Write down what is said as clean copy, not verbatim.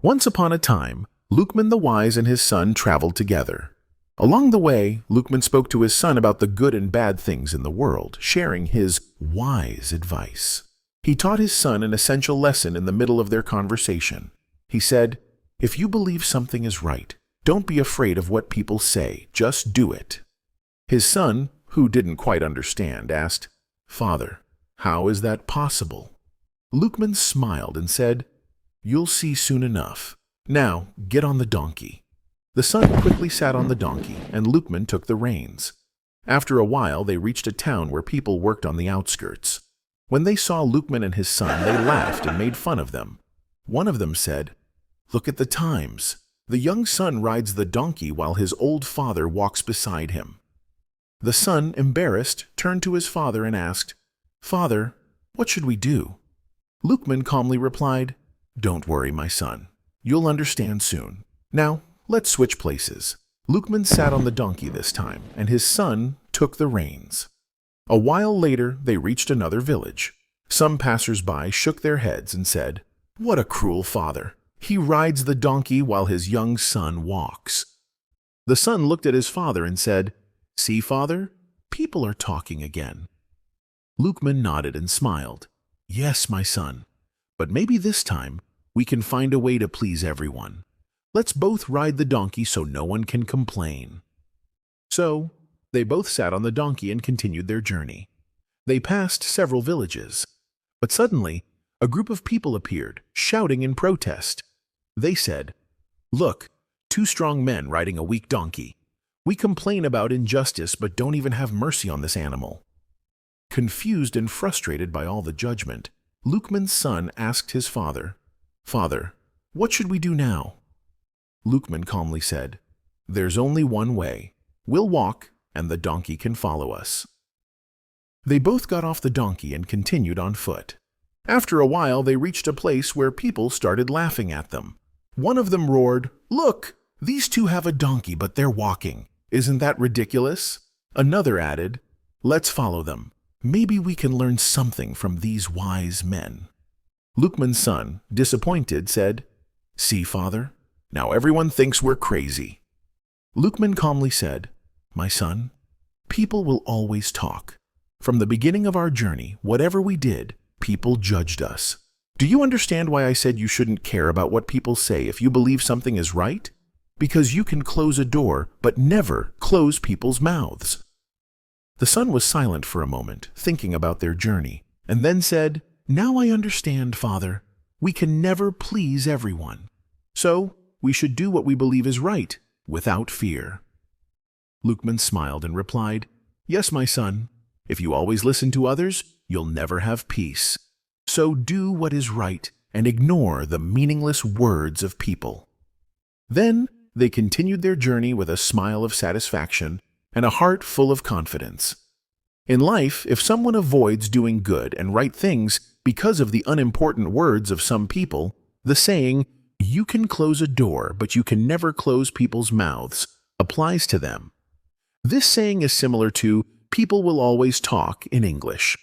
Once upon a time, Luqman the Wise and his son traveled together. Along the way, Luqman spoke to his son about the good and bad things in the world, sharing his wise advice. He taught his son an essential lesson in the middle of their conversation. He said, "If you believe something is right, don't be afraid of what people say, just do it." His son, who didn't quite understand, asked, "Father, how is that possible?" Luqman smiled and said, "You'll see soon enough. Now, get on the donkey." The son quickly sat on the donkey, and Luqman took the reins. After a while, they reached a town where people worked on the outskirts. When they saw Luqman and his son, they laughed and made fun of them. One of them said, "Look at the times. The young son rides the donkey while his old father walks beside him." The son, embarrassed, turned to his father and asked, "Father, what should we do?" Luqman calmly replied, "Don't worry, my son. You'll understand soon. Now, let's switch places." Luqman sat on the donkey this time, and his son took the reins. A while later, they reached another village. Some passers-by shook their heads and said, "What a cruel father! He rides the donkey while his young son walks." The son looked at his father and said, "See, father, people are talking again." Luqman nodded and smiled. "Yes, my son, but maybe this time we can find a way to please everyone. Let's both ride the donkey so no one can complain." So, they both sat on the donkey and continued their journey. They passed several villages, but suddenly a group of people appeared, shouting in protest. They said, "Look, two strong men riding a weak donkey. We complain about injustice but don't even have mercy on this animal." Confused and frustrated by all the judgment, Luqman's son asked his father, "Father, what should we do now?" Luqman calmly said, "There's only one way. We'll walk, and the donkey can follow us." They both got off the donkey and continued on foot. After a while, they reached a place where people started laughing at them. One of them roared, "Look, these two have a donkey, but they're walking. Isn't that ridiculous?" Another added, "Let's follow them. Maybe we can learn something from these wise men." Luqman's son, disappointed, said, "See, father, now everyone thinks we're crazy." Luqman calmly said, "My son, people will always talk. From the beginning of our journey, whatever we did, people judged us. Do you understand why I said you shouldn't care about what people say if you believe something is right? Because you can close a door, but never close people's mouths." The son was silent for a moment, thinking about their journey, and then said, "Now I understand, father. We can never please everyone. So, we should do what we believe is right, without fear." Luqman smiled and replied, "Yes, my son. If you always listen to others, you'll never have peace. So do what is right and ignore the meaningless words of people." Then they continued their journey with a smile of satisfaction and a heart full of confidence. In life, if someone avoids doing good and right things because of the unimportant words of some people, the saying, "You can close a door, but you can never close people's mouths," applies to them. This saying is similar to "people will always talk" in English.